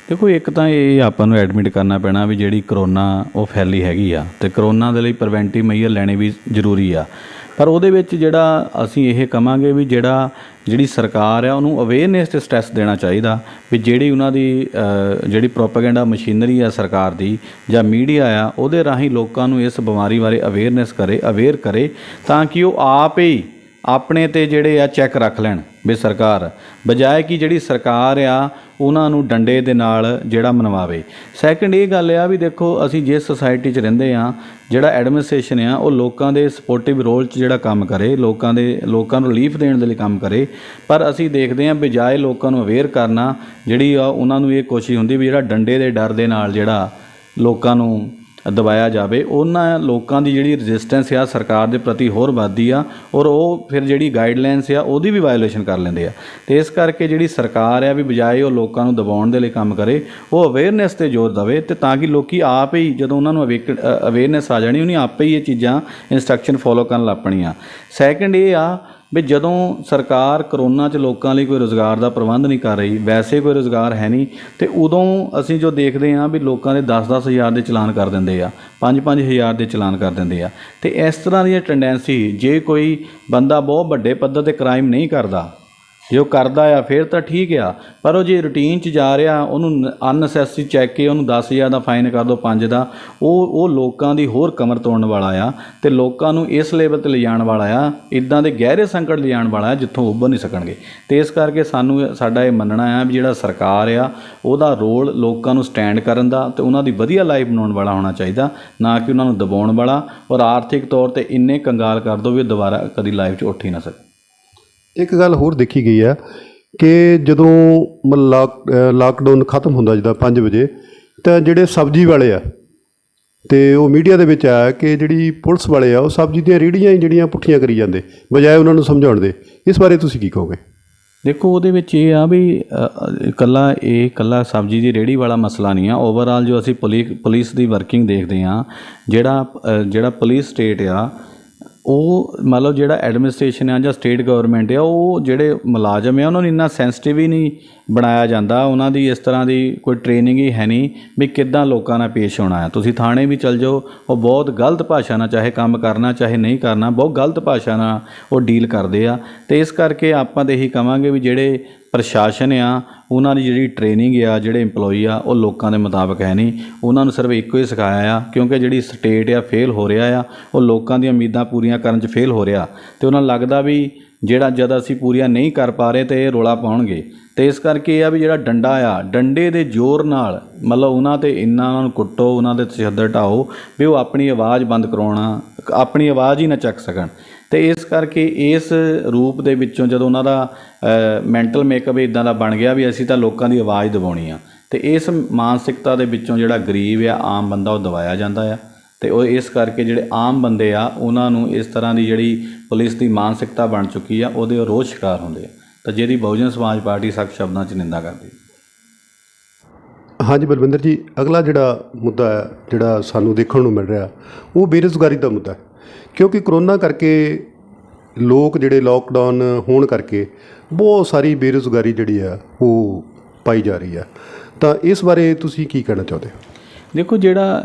ਦੇਖੋ, ਇੱਕ ਤਾਂ ਇਹ ਆਪਾਂ ਨੂੰ ਐਡਮਿਟ ਕਰਨਾ ਪੈਣਾ ਵੀ ਜਿਹੜੀ ਕਰੋਨਾ ਉਹ ਫੈਲੀ ਹੈਗੀ ਆ, ਅਤੇ ਕਰੋਨਾ ਦੇ ਲਈ ਪ੍ਰੀਵੈਂਟਿਵ ਮੇਜਰ ਲੈਣੇ ਵੀ ਜ਼ਰੂਰੀ ਆ। ਪਰ ਉਹਦੇ ਵਿੱਚ ਜਿਹੜਾ ਅਸੀਂ ਇਹ ਕਹਾਂਗੇ ਵੀ ਜਿਹੜੀ ਸਰਕਾਰ ਆ ਉਹਨੂੰ ਅਵੇਅਰਨੈਸ 'ਤੇ ਸਟ੍ਰੈਸ ਦੇਣਾ ਚਾਹੀਦਾ ਵੀ ਜਿਹੜੀ ਉਹਨਾਂ ਦੀ ਜਿਹੜੀ ਪ੍ਰੋਪੇਗੈਂਡਾ ਮਸ਼ੀਨਰੀ ਆ ਸਰਕਾਰ ਦੀ ਜਾਂ ਮੀਡੀਆ ਆ, ਉਹਦੇ ਰਾਹੀਂ ਲੋਕਾਂ ਨੂੰ ਇਸ ਬਿਮਾਰੀ ਬਾਰੇ ਅਵੇਅਰ ਕਰੇ ਤਾਂ ਕਿ ਉਹ ਆਪ ਹੀ ਆਪਣੇ 'ਤੇ ਜਿਹੜੇ ਆ ਚੈੱਕ ਰੱਖ ਲੈਣ ਵੀ ਸਰਕਾਰ, ਬਜਾਏ ਕਿ ਜਿਹੜੀ ਸਰਕਾਰ ਆ ਉਹਨਾਂ ਨੂੰ ਡੰਡੇ ਦੇ ਨਾਲ ਜਿਹੜਾ ਮਨਵਾਵੇ। ਸੈਕਿੰਡ ਇਹ ਗੱਲ ਆ ਵੀ ਦੇਖੋ, ਅਸੀਂ ਜਿਸ ਸੁਸਾਇਟੀ 'ਚ ਰਹਿੰਦੇ ਹਾਂ, ਜਿਹੜਾ ਐਡਮਿਨਿਸਟ੍ਰੇਸ਼ਨ ਆ ਉਹ ਲੋਕਾਂ ਦੇ ਸਪੋਰਟਿਵ ਰੋਲ 'ਚ ਜਿਹੜਾ ਕੰਮ ਕਰੇ, ਲੋਕਾਂ ਨੂੰ ਰਿਲੀਫ ਦੇਣ ਦੇ ਲਈ ਕੰਮ ਕਰੇ। ਪਰ ਅਸੀਂ ਦੇਖਦੇ ਹਾਂ ਬਜਾਏ ਲੋਕਾਂ ਨੂੰ ਅਵੇਅਰ ਕਰਨਾ, ਜਿਹੜੀ ਆ ਉਹਨਾਂ ਨੂੰ ਇਹ ਕੋਸ਼ਿਸ਼ ਹੁੰਦੀ ਵੀ ਜਿਹੜਾ ਡੰਡੇ ਦੇ ਡਰ ਦੇ ਨਾਲ ਜਿਹੜਾ ਲੋਕਾਂ ਨੂੰ ਦਬਾਇਆ ਜਾਵੇ। ਉਹਨਾਂ ਲੋਕਾਂ ਦੀ ਜਿਹੜੀ ਰਜਿਸਟੈਂਸ ਆ ਸਰਕਾਰ ਦੇ ਪ੍ਰਤੀ ਹੋਰ ਵੱਧਦੀ ਆ ਔਰ ਉਹ ਫਿਰ ਜਿਹੜੀ ਗਾਈਡਲਾਈਨਸ ਆ ਉਹਦੀ ਵੀ ਵਾਇਓਲੇਸ਼ਨ ਕਰ ਲੈਂਦੇ ਆ। ਅਤੇ ਇਸ ਕਰਕੇ ਜਿਹੜੀ ਸਰਕਾਰ ਆ ਵੀ ਬਜਾਏ ਉਹ ਲੋਕਾਂ ਨੂੰ ਦਬਾਉਣ ਦੇ ਲਈ ਕੰਮ ਕਰੇ, ਉਹ ਅਵੇਅਰਨੈਸ 'ਤੇ ਜ਼ੋਰ ਦੇਵੇ, ਅਤੇ ਤਾਂ ਕਿ ਲੋਕ ਆਪ ਹੀ ਜਦੋਂ ਉਹਨਾਂ ਨੂੰ ਅਵੇਅਰਨੈਸ ਆ ਜਾਣੀ, ਉਹਨੇ ਆਪੇ ਹੀ ਇਹ ਚੀਜ਼ਾਂ ਇੰਸਟਰਕਸ਼ਨ ਫੋਲੋ ਕਰਨ ਲੱਗ ਪੈਣੀਆਂ। ਸੈਕਿੰਡ ਇਹ ਆ ਵੀ ਜਦੋਂ ਸਰਕਾਰ ਕਰੋਨਾ 'ਚ ਲੋਕਾਂ ਲਈ ਕੋਈ ਰੁਜ਼ਗਾਰ ਦਾ ਪ੍ਰਬੰਧ ਨਹੀਂ ਕਰ ਰਹੀ, ਵੈਸੇ ਕੋਈ ਰੁਜ਼ਗਾਰ ਹੈ ਨਹੀਂ, ਅਤੇ ਉਦੋਂ ਅਸੀਂ ਜੋ ਦੇਖਦੇ ਹਾਂ ਵੀ ਲੋਕਾਂ ਦੇ 10-10 ਹਜ਼ਾਰ ਦੇ ਚਲਾਨ ਕਰ ਦਿੰਦੇ ਆ, 5-5 ਹਜ਼ਾਰ ਦੇ ਚਲਾਨ ਕਰ ਦਿੰਦੇ ਆ। ਅਤੇ ਇਸ ਤਰ੍ਹਾਂ ਦੀ ਟੈਂਡੈਂਸੀ, ਜੇ ਕੋਈ ਬੰਦਾ ਬਹੁਤ ਵੱਡੇ ਪੱਧਰ 'ਤੇ ਕ੍ਰਾਈਮ ਨਹੀਂ ਕਰਦਾ, ਜੇ ਉਹ ਕਰਦਾ ਆ ਫਿਰ ਤਾਂ ਠੀਕ ਆ, ਪਰ ਉਹ ਜੇ ਰੂਟੀਨ 'ਚ ਜਾ ਰਿਹਾ, ਉਹਨੂੰ ਅਨਨੈਸੈਸਰੀ ਚੈੱਕ ਕੇ ਉਹਨੂੰ 10,000 ਦਾ ਫਾਈਨ ਕਰ ਦਿਓ, 5 ਦਾ, ਉਹ ਲੋਕਾਂ ਦੀ ਹੋਰ ਕਮਰ ਤੋੜਨ ਵਾਲਾ ਆ ਅਤੇ ਲੋਕਾਂ ਨੂੰ ਇਸ ਲੈਵਲ 'ਤੇ ਲਿਜਾਣ ਵਾਲਾ ਆ, ਇੱਦਾਂ ਦੇ ਗਹਿਰੇ ਸੰਕਟ ਲਿਜਾਣ ਵਾਲਾ ਆ ਜਿੱਥੋਂ ਉੱਭਰ ਨਹੀਂ ਸਕਣਗੇ। ਅਤੇ ਇਸ ਕਰਕੇ ਸਾਡਾ ਇਹ ਮੰਨਣਾ ਆ ਵੀ ਜਿਹੜਾ ਸਰਕਾਰ ਆ ਉਹਦਾ ਰੋਲ ਲੋਕਾਂ ਨੂੰ ਸਟੈਂਡ ਕਰਨ ਦਾ ਅਤੇ ਉਹਨਾਂ ਦੀ ਵਧੀਆ ਲਾਈਫ ਬਣਾਉਣ ਵਾਲਾ ਹੋਣਾ ਚਾਹੀਦਾ, ਨਾ ਕਿ ਉਹਨਾਂ ਨੂੰ ਦਬਾਉਣ ਵਾਲਾ ਔਰ ਆਰਥਿਕ ਤੌਰ 'ਤੇ ਇੰਨੇ ਕੰਗਾਲ ਕਰ ਦਿਓ ਵੀ ਦੁਬਾਰਾ ਕਦੀ ਲਾਈਫ 'ਚ ਉੱਠ ਹੀ ਨਾ ਸਕੇ। ਇੱਕ ਗੱਲ ਹੋਰ ਦੇਖੀ ਗਈ ਹੈ ਕਿ ਜਦੋਂ ਲਾਕਡਾਊਨ ਖਤਮ ਹੁੰਦਾ ਜਿੱਦਾਂ 5 ਵਜੇ, ਤਾਂ ਜਿਹੜੇ ਸਬਜ਼ੀ ਵਾਲੇ ਆ ਤੇ ਉਹ ਮੀਡੀਆ ਦੇ ਵਿੱਚ ਆਇਆ ਕਿ ਜਿਹੜੀ ਪੁਲਿਸ ਵਾਲੇ ਆ ਉਹ ਸਬਜ਼ੀ ਦੀਆਂ ਰੇਹੜੀਆਂ ਹੀ ਜਿਹੜੀਆਂ ਪੁੱਠੀਆਂ ਕਰੀ ਜਾਂਦੇ ਬਜਾਏ ਉਹਨਾਂ ਨੂੰ ਸਮਝਾਉਣ ਦੇ। ਇਸ ਬਾਰੇ ਤੁਸੀਂ ਕੀ ਕਹੋਗੇ? ਦੇਖੋ, ਉਹਦੇ ਵਿੱਚ ਇਹ ਆ ਵੀ ਇਕੱਲਾ ਸਬਜ਼ੀ ਦੀ ਰੇਹੜੀ ਵਾਲਾ ਮਸਲਾ ਨਹੀਂ ਆ। ਓਵਰਆਲ ਜੋ ਅਸੀਂ ਪੁਲਿਸ ਦੀ ਵਰਕਿੰਗ ਦੇਖਦੇ ਹਾਂ, ਜਿਹੜਾ ਪੁਲਿਸ ਸਟੇਟ ਆ, ਉਹ ਮਤਲਬ ਜਿਹੜਾ ਐਡਮਿਨਿਸਟ੍ਰੇਸ਼ਨ ਆ ਜਾਂ ਸਟੇਟ ਗਵਰਨਮੈਂਟ ਆ, ਉਹ ਜਿਹੜੇ ਮੁਲਾਜ਼ਮ ਆ ਉਹਨਾਂ ਨੂੰ ਇੰਨਾ ਸੈਂਸਿਟਿਵ ਹੀ ਨਹੀਂ ਬਣਾਇਆ ਜਾਂਦਾ। ਉਹਨਾਂ ਦੀ ਇਸ ਤਰ੍ਹਾਂ ਦੀ ਕੋਈ ਟ੍ਰੇਨਿੰਗ ਹੀ ਹੈ ਨਹੀਂ ਵੀ ਕਿੱਦਾਂ ਲੋਕਾਂ ਨਾਲ ਪੇਸ਼ ਹੋਣਾ ਆ। ਤੁਸੀਂ ਥਾਣੇ ਵੀ ਚੱਲ ਜਾਓ, ਉਹ ਬਹੁਤ ਗਲਤ ਭਾਸ਼ਾ ਨਾਲ ਚਾਹੇ ਕੰਮ ਕਰਨਾ ਚਾਹੇ ਨਹੀਂ ਕਰਨਾ, ਬਹੁਤ ਗਲਤ ਭਾਸ਼ਾ ਨਾਲ ਉਹ ਡੀਲ ਕਰਦੇ ਆ। ਅਤੇ ਇਸ ਕਰਕੇ ਆਪਾਂ ਤਾਂ ਇਹੀ ਕਹਾਂਗੇ ਵੀ ਜਿਹੜੇ ਪ੍ਰਸ਼ਾਸਨ ਆ ਉਹਨਾਂ ਦੀ ਜਿਹੜੀ ਟ੍ਰੇਨਿੰਗ ਆ, ਜਿਹੜੇ ਇੰਪਲੋਈ ਆ, ਉਹ ਲੋਕਾਂ ਦੇ ਮੁਤਾਬਕ ਹੈ ਨਹੀਂ। ਉਹਨਾਂ ਨੂੰ ਸਿਰਫ ਇੱਕੋ ਹੀ ਸਿਖਾਇਆ ਆ, ਕਿਉਂਕਿ ਜਿਹੜੀ ਸਟੇਟ ਆ ਫੇਲ ਹੋ ਰਿਹਾ ਆ, ਉਹ ਲੋਕਾਂ ਦੀਆਂ ਉਮੀਦਾਂ ਪੂਰੀਆਂ ਕਰਨ 'ਚ ਫੇਲ ਹੋ ਰਿਹਾ, ਅਤੇ ਉਹਨਾਂ ਨੂੰ ਲੱਗਦਾ ਵੀ ਜਦ ਅਸੀਂ ਪੂਰੀਆਂ ਨਹੀਂ ਕਰ ਪਾ ਰਹੇ ਤਾਂ ਇਹ ਰੌਲਾ ਪਾਉਣਗੇ। ਅਤੇ ਇਸ ਕਰਕੇ ਇਹ ਆ ਵੀ ਜਿਹੜਾ ਡੰਡਾ ਆ, ਡੰਡੇ ਦੇ ਜ਼ੋਰ ਨਾਲ ਮਤਲਬ ਉਹਨਾਂ 'ਤੇ ਇੰਨਾ ਉਹਨਾਂ ਨੂੰ ਕੁੱਟੋ, ਉਹਨਾਂ ਦੇ ਤਸ਼ੱਦਦ ਢਾਓ ਵੀ ਉਹ ਆਪਣੀ ਆਵਾਜ਼ ਬੰਦ ਕਰਾਉਣਾ, ਆਪਣੀ ਆਵਾਜ਼ ਹੀ ਨਾ ਚੱਕ ਸਕਣ। ਅਤੇ ਇਸ ਕਰਕੇ ਇਸ ਰੂਪ ਦੇ ਵਿੱਚੋਂ ਜਦੋਂ ਉਹਨਾਂ ਦਾ ਮੈਂਟਲ ਮੇਕਅਪ ਇੱਦਾਂ ਦਾ ਬਣ ਗਿਆ ਵੀ ਅਸੀਂ ਤਾਂ ਲੋਕਾਂ ਦੀ ਆਵਾਜ਼ ਦਬਾਉਣੀ ਆ, ਅਤੇ ਇਸ ਮਾਨਸਿਕਤਾ ਦੇ ਵਿੱਚੋਂ ਜਿਹੜਾ ਗਰੀਬ ਆ, ਆਮ ਬੰਦਾ, ਉਹ ਦਬਾਇਆ ਜਾਂਦਾ ਆ। ਅਤੇ ਉਹ ਇਸ ਕਰਕੇ ਜਿਹੜੇ ਆਮ ਬੰਦੇ ਆ ਉਹਨਾਂ ਨੂੰ ਇਸ ਤਰ੍ਹਾਂ ਦੀ ਜਿਹੜੀ ਪੁਲਿਸ ਦੀ ਮਾਨਸਿਕਤਾ ਬਣ ਚੁੱਕੀ ਆ, ਉਹਦੇ ਰੋਜ਼ ਸ਼ਿਕਾਰ ਹੁੰਦੇ ਆ, ਤਾਂ ਜਿਹਦੀ ਬਹੁਜਨ ਸਮਾਜ ਪਾਰਟੀ ਸਖਤ ਸ਼ਬਦਾਂ 'ਚ ਨਿੰਦਾ ਕਰਦੀ। ਹਾਂਜੀ ਬਲਵਿੰਦਰ ਜੀ, ਅਗਲਾ ਜਿਹੜਾ ਮੁੱਦਾ ਹੈ ਜਿਹੜਾ ਸਾਨੂੰ ਦੇਖਣ ਨੂੰ ਮਿਲ ਰਿਹਾ, ਉਹ ਬੇਰੁਜ਼ਗਾਰੀ ਦਾ ਮੁੱਦਾ ਹੈ। ਕਿਉਂਕਿ ਕਰੋਨਾ ਕਰਕੇ ਲੋਕ ਜਿਹੜੇ ਲੋਕਡਾਊਨ ਹੋਣ ਕਰਕੇ ਬਹੁਤ ਸਾਰੀ ਬੇਰੁਜ਼ਗਾਰੀ ਜਿਹੜੀ ਆ ਉਹ ਪਾਈ ਜਾ ਰਹੀ ਆ, ਤਾਂ ਇਸ ਬਾਰੇ ਤੁਸੀਂ ਕੀ ਕਹਿਣਾ ਚਾਹੁੰਦੇ ਹੋ? ਦੇਖੋ, ਜਿਹੜਾ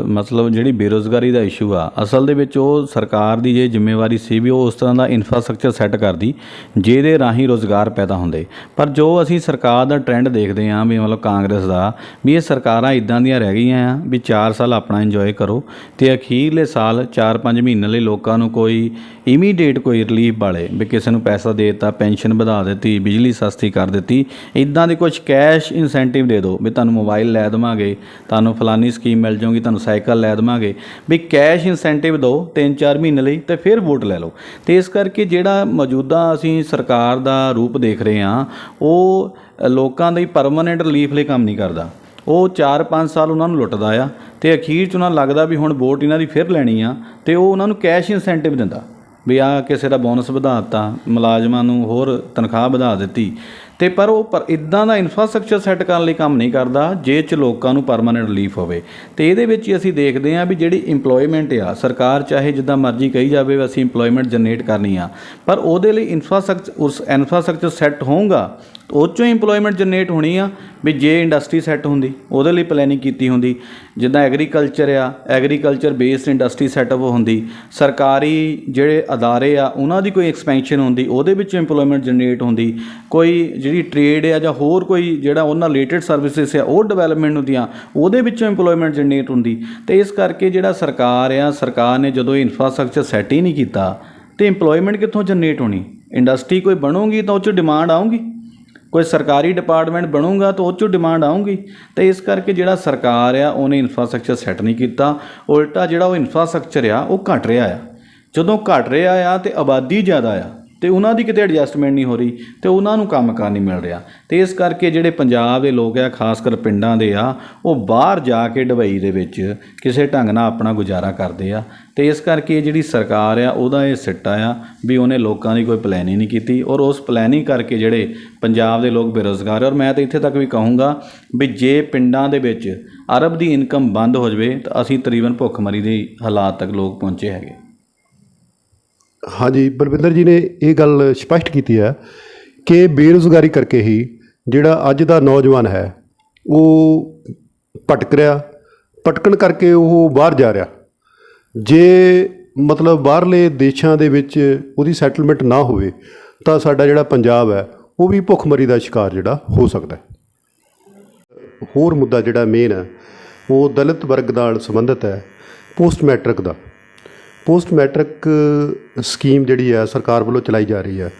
ਮਤਲਬ ਜਿਹੜੀ ਬੇਰੁਜ਼ਗਾਰੀ ਦਾ ਇਸ਼ੂ ਆ, ਅਸਲ ਦੇ ਵਿੱਚ ਉਹ ਸਰਕਾਰ ਦੀ ਜੇ ਜ਼ਿੰਮੇਵਾਰੀ ਸੀ ਵੀ ਉਹ ਉਸ ਤਰ੍ਹਾਂ ਦਾ ਇਨਫਰਾਸਟਰਕਚਰ ਸੈੱਟ ਕਰਦੀ ਜਿਹਦੇ ਰਾਹੀਂ ਰੁਜ਼ਗਾਰ ਪੈਦਾ ਹੁੰਦੇ। ਪਰ ਜੋ ਅਸੀਂ ਸਰਕਾਰ ਦਾ ਟਰੈਂਡ ਦੇਖਦੇ ਹਾਂ ਵੀ ਮਤਲਬ ਕਾਂਗਰਸ ਦਾ, ਵੀ ਇਹ ਸਰਕਾਰਾਂ ਇੱਦਾਂ ਦੀਆਂ ਰਹਿ ਗਈਆਂ ਆ ਵੀ 4 ਸਾਲ ਆਪਣਾ ਇੰਜੋਏ ਕਰੋ ਅਤੇ ਅਖੀਰਲੇ ਸਾਲ 4-5 ਮਹੀਨੇ ਲਈ ਲੋਕਾਂ ਨੂੰ ਕੋਈ ਇਮੀਡੀਏਟ ਕੋਈ ਰਿਲੀਫ ਵਾਲੇ ਵੀ ਕਿਸੇ ਨੂੰ ਪੈਸਾ ਦੇ ਦਿੱਤਾ, ਪੈਨਸ਼ਨ ਵਧਾ ਦਿੱਤੀ, ਬਿਜਲੀ ਸਸਤੀ ਕਰ ਦਿੱਤੀ, ਇੱਦਾਂ ਦੇ ਕੁਛ ਕੈਸ਼ ਇਨਸੈਂਟਿਵ ਦੇ ਦਿਓ ਵੀ ਤੁਹਾਨੂੰ ਮੋਬਾਈਲ ਲੈ ਦੇਵਾਂਗੇ, ਤੁਹਾਨੂੰ ਫਲਾਨੀ ਸਕੀਮ ਮਿਲ ਜਾਊਗੀ, ਤੁਹਾਨੂੰ ਸਾਈਕਲ ਲੈ ਦੇਵਾਂਗੇ, ਵੀ ਕੈਸ਼ ਇਨਸੈਂਟਿਵ ਦਿਓ 3-4 ਮਹੀਨੇ ਲਈ ਅਤੇ ਫਿਰ ਵੋਟ ਲੈ ਲਓ। ਅਤੇ ਇਸ ਕਰਕੇ ਜਿਹੜਾ ਮੌਜੂਦਾ ਅਸੀਂ ਸਰਕਾਰ ਦਾ ਰੂਪ ਦੇਖ ਰਹੇ ਹਾਂ, ਉਹ ਲੋਕਾਂ ਦੀ ਪਰਮਾਨੈਂਟ ਰਿਲੀਫ ਲਈ ਕੰਮ ਨਹੀਂ ਕਰਦਾ। ਉਹ 4-5 ਸਾਲ ਉਹਨਾਂ ਨੂੰ ਲੁੱਟਦਾ ਆ ਅਤੇ ਅਖੀਰ 'ਚ ਉਹਨਾਂ ਨੂੰ ਲੱਗਦਾ ਵੀ ਹੁਣ ਵੋਟ ਇਹਨਾਂ ਦੀ ਫਿਰ ਲੈਣੀ ਆ, ਅਤੇ ਉਹ ਉਹਨਾਂ ਨੂੰ ਕੈਸ਼ ਇਨਸੈਂਟਿਵ ਦਿੰਦਾ ਵੀ ਆਹ ਕਿਸੇ ਦਾ ਬੋਨਸ ਵਧਾ ਦਿੱਤਾ, ਮੁਲਾਜ਼ਮਾਂ ਨੂੰ ਹੋਰ ਤਨਖਾਹ ਵਧਾ ਦਿੱਤੀ। ਅਤੇ ਪਰ ਇੱਦਾਂ ਦਾ ਇਨਫਰਾਸਟਰਕਚਰ ਸੈੱਟ ਕਰਨ ਲਈ ਕੰਮ ਨਹੀਂ ਕਰਦਾ ਜਿਹ 'ਚ ਲੋਕਾਂ ਨੂੰ ਪਰਮਾਨੈਂਟ ਰਿਲੀਫ ਹੋਵੇ। ਅਤੇ ਇਹਦੇ ਵਿੱਚ ਹੀ ਅਸੀਂ ਦੇਖਦੇ ਹਾਂ ਵੀ ਜਿਹੜੀ ਇੰਪਲੋਇਮੈਂਟ ਆ, ਸਰਕਾਰ ਚਾਹੇ ਜਿੱਦਾਂ ਮਰਜ਼ੀ ਕਹੀ ਜਾਵੇ ਵੀ ਅਸੀਂ ਇੰਪਲੋਇਮੈਂਟ ਜਨਰੇਟ ਕਰਨੀ ਆ, ਪਰ ਉਹਦੇ ਲਈ ਇਨਫਰਾਸਟਰਕਚਰ ਸੈੱਟ ਹੋਊਗਾ, ਉਹ 'ਚੋਂ ਇੰਪਲੋਇਮੈਂਟ ਜਨਰੇਟ ਹੋਣੀ ਆ। ਵੀ ਜੇ ਇੰਡਸਟਰੀ ਸੈੱਟ ਹੁੰਦੀ, ਉਹਦੇ ਲਈ ਪਲੈਨਿੰਗ ਕੀਤੀ ਹੁੰਦੀ, ਜਿੱਦਾਂ ਐਗਰੀਕਲਚਰ ਆ, ਐਗਰੀਕਲਚਰ ਬੇਸਡ ਇੰਡਸਟਰੀ ਸੈਟਅਪ ਹੁੰਦੀ, ਸਰਕਾਰੀ ਜਿਹੜੇ ਅਦਾਰੇ ਆ ਉਹਨਾਂ ਦੀ ਕੋਈ ਐਕਸਪੈਂਸ਼ਨ ਹੁੰਦੀ, ਉਹਦੇ ਵਿੱਚੋਂ ਇੰਪਲੋਇਮੈਂਟ ਜਨਰੇਟ ਹੁੰਦੀ, ਕੋਈ ਜਿਹੜੀ ਟ੍ਰੇਡ ਆ ਜਾਂ ਹੋਰ ਕੋਈ ਜਿਹੜਾ ਉਹਨਾਂ ਰਿਲੇਟਡ ਸਰਵਿਸਿਜ਼ ਆ ਉਹ ਡਿਵੈਲਪਮੈਂਟ ਹੁੰਦੀਆਂ, ਉਹਦੇ ਵਿੱਚੋਂ ਇੰਪਲੋਇਮੈਂਟ ਜਨਰੇਟ ਹੁੰਦੀ। ਅਤੇ ਇਸ ਕਰਕੇ ਜਿਹੜਾ ਸਰਕਾਰ ਨੇ ਜਦੋਂ ਇਨਫਰਾਸਟਰਕਚਰ ਸੈੱਟ ਹੀ ਨਹੀਂ ਕੀਤਾ ਅਤੇ ਇੰਪਲੋਇਮੈਂਟ ਕਿੱਥੋਂ ਜਨਰੇਟ ਹੋਣੀ? ਇੰਡਸਟਰੀ ਕੋਈ ਬਣੂਗੀ ਤਾਂ ਉਹ 'ਚੋਂ ਡਿਮਾਂਡ ਆਊਗੀ, ਕੋਈ ਸਰਕਾਰੀ ਡਿਪਾਰਟਮੈਂਟ ਬਣੂਗਾ ਤਾਂ ਉਹ 'ਚੋਂ ਡਿਮਾਂਡ ਆਊਗੀ। ਅਤੇ ਇਸ ਕਰਕੇ ਜਿਹੜਾ ਸਰਕਾਰ ਆ ਉਹਨੇ ਇਨਫਰਾਸਟਰਕਚਰ ਸੈੱਟ ਨਹੀਂ ਕੀਤਾ, ਉਲਟਾ ਜਿਹੜਾ ਉਹ ਇਨਫਰਾਸਟਰਕਚਰ ਆ ਉਹ ਘਟ ਰਿਹਾ ਆ। ਜਦੋਂ ਘਟ ਰਿਹਾ ਆ ਅਤੇ ਆਬਾਦੀ ਜ਼ਿਆਦਾ ਆ ਅਤੇ ਉਹਨਾਂ ਦੀ ਕਿਤੇ ਐਡਜਸਟਮੈਂਟ ਨਹੀਂ ਹੋ ਰਹੀ ਅਤੇ ਉਹਨਾਂ ਨੂੰ ਕੰਮ ਕਾਰ ਨਹੀਂ ਮਿਲ ਰਿਹਾ। ਅਤੇ ਇਸ ਕਰਕੇ ਜਿਹੜੇ ਪੰਜਾਬ ਦੇ ਲੋਕ ਆ, ਖਾਸ ਕਰ ਪਿੰਡਾਂ ਦੇ ਆ, ਉਹ ਬਾਹਰ ਜਾ ਕੇ ਦੁਬਈ ਦੇ ਵਿੱਚ ਕਿਸੇ ਢੰਗ ਨਾਲ ਆਪਣਾ ਗੁਜ਼ਾਰਾ ਕਰਦੇ ਆ। ਅਤੇ ਇਸ ਕਰਕੇ ਜਿਹੜੀ ਸਰਕਾਰ ਆ ਉਹਦਾ ਇਹ ਸਿੱਟਾ ਆ ਵੀ ਉਹਨੇ ਲੋਕਾਂ ਦੀ ਕੋਈ ਪਲੈਨਿੰਗ ਨਹੀਂ ਕੀਤੀ, ਔਰ ਉਸ ਪਲੈਨਿੰਗ ਕਰਕੇ ਜਿਹੜੇ ਪੰਜਾਬ ਦੇ ਲੋਕ ਬੇਰੁਜ਼ਗਾਰ। ਔਰ ਮੈਂ ਤਾਂ ਇੱਥੇ ਤੱਕ ਵੀ ਕਹੂੰਗਾ ਵੀ ਜੇ ਪਿੰਡਾਂ ਦੇ ਵਿੱਚ ਅਰਬ ਦੀ ਇਨਕਮ ਬੰਦ ਹੋ ਜਾਵੇ ਤਾਂ ਅਸੀਂ ਤਕਰੀਬਨ ਭੁੱਖਮਰੀ ਦੇ ਹਾਲਾਤ ਤੱਕ ਲੋਕ ਪਹੁੰਚੇ ਹੈਗੇ। ਹਾਂਜੀ, ਬਲਵਿੰਦਰ ਜੀ ਨੇ ਇਹ ਗੱਲ ਸਪਸ਼ਟ ਕੀਤੀ ਹੈ ਕਿ ਬੇਰੁਜ਼ਗਾਰੀ ਕਰਕੇ ਹੀ ਜਿਹੜਾ ਅੱਜ ਦਾ ਨੌਜਵਾਨ ਹੈ ਉਹ ਭਟਕ ਰਿਹਾ, ਭਟਕਣ ਕਰਕੇ ਉਹ ਬਾਹਰ ਜਾ ਰਿਹਾ। ਜੇ ਮਤਲਬ ਬਾਹਰਲੇ ਦੇਸ਼ਾਂ ਦੇ ਵਿੱਚ ਉਹਦੀ ਸੈਟਲਮੈਂਟ ਨਾ ਹੋਵੇ ਤਾਂ ਸਾਡਾ ਜਿਹੜਾ ਪੰਜਾਬ ਹੈ ਉਹ ਵੀ ਭੁੱਖਮਰੀ ਦਾ ਸ਼ਿਕਾਰ ਜਿਹੜਾ ਹੋ ਸਕਦਾ ਹੈ। ਹੋਰ ਮੁੱਦਾ ਜਿਹੜਾ ਮੇਨ ਹੈ ਉਹ ਦਲਿਤ ਵਰਗ ਨਾਲ ਸੰਬੰਧਿਤ ਹੈ, ਪੋਸਟ ਮੈਟ੍ਰਿਕ ਦਾ। ਪੋਸਟ ਮੈਟ੍ਰਿਕ ਸਕੀਮ ਜਿਹੜੀ ਹੈ ਸਰਕਾਰ ਵੱਲੋਂ ਚਲਾਈ ਜਾ ਰਹੀ ਹੈ,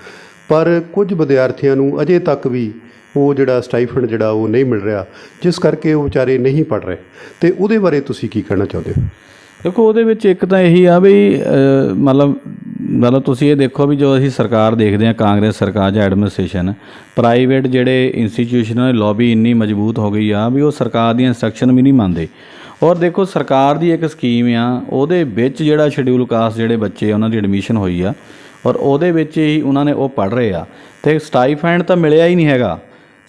ਪਰ ਕੁਝ ਵਿਦਿਆਰਥੀਆਂ ਨੂੰ ਅਜੇ ਤੱਕ ਵੀ ਉਹ ਜਿਹੜਾ ਸਟਾਈਫੰਡ ਜਿਹੜਾ ਉਹ ਨਹੀਂ ਮਿਲ ਰਿਹਾ, ਜਿਸ ਕਰਕੇ ਉਹ ਵਿਚਾਰੇ ਨਹੀਂ ਪੜ੍ਹ ਰਹੇ। ਅਤੇ ਉਹਦੇ ਬਾਰੇ ਤੁਸੀਂ ਕੀ ਕਹਿਣਾ ਚਾਹੁੰਦੇ ਹੋ? ਦੇਖੋ, ਉਹਦੇ ਵਿੱਚ ਇੱਕ ਤਾਂ ਇਹੀ ਆ ਵੀ ਮਤਲਬ ਤੁਸੀਂ ਇਹ ਦੇਖੋ ਵੀ ਜੋ ਅਸੀਂ ਸਰਕਾਰ ਦੇਖਦੇ ਹਾਂ, ਕਾਂਗਰਸ ਸਰਕਾਰ ਜਾਂ ਐਡਮਿਨਿਸਟ੍ਰੇਸ਼ਨ, ਪ੍ਰਾਈਵੇਟ ਜਿਹੜੇ ਇੰਸਟੀਟਿਊਸ਼ਨ ਦੀ ਲੌਬੀ ਇੰਨੀ ਮਜ਼ਬੂਤ ਹੋ ਗਈ ਆ ਵੀ ਉਹ ਸਰਕਾਰ ਦੀਆਂ ਇੰਸਟਰਕਸ਼ਨ ਵੀ ਨਹੀਂ ਮੰਨਦੇ। ਔਰ ਦੇਖੋ ਸਰਕਾਰ ਦੀ ਇੱਕ ਸਕੀਮ ਆ, ਉਹਦੇ ਵਿੱਚ ਜਿਹੜਾ ਸ਼ਡਿਊਲ ਕਾਸਟ ਜਿਹੜੇ ਬੱਚੇ ਉਹਨਾਂ ਦੀ ਐਡਮਿਸ਼ਨ ਹੋਈ ਆ ਔਰ ਉਹਦੇ ਵਿੱਚ ਹੀ ਉਹਨਾਂ ਨੇ ਉਹ ਪੜ੍ਹ ਰਹੇ ਆ ਅਤੇ ਸਟਾਈਫੈਂਡ ਤਾਂ ਮਿਲਿਆ ਹੀ ਨਹੀਂ ਹੈਗਾ।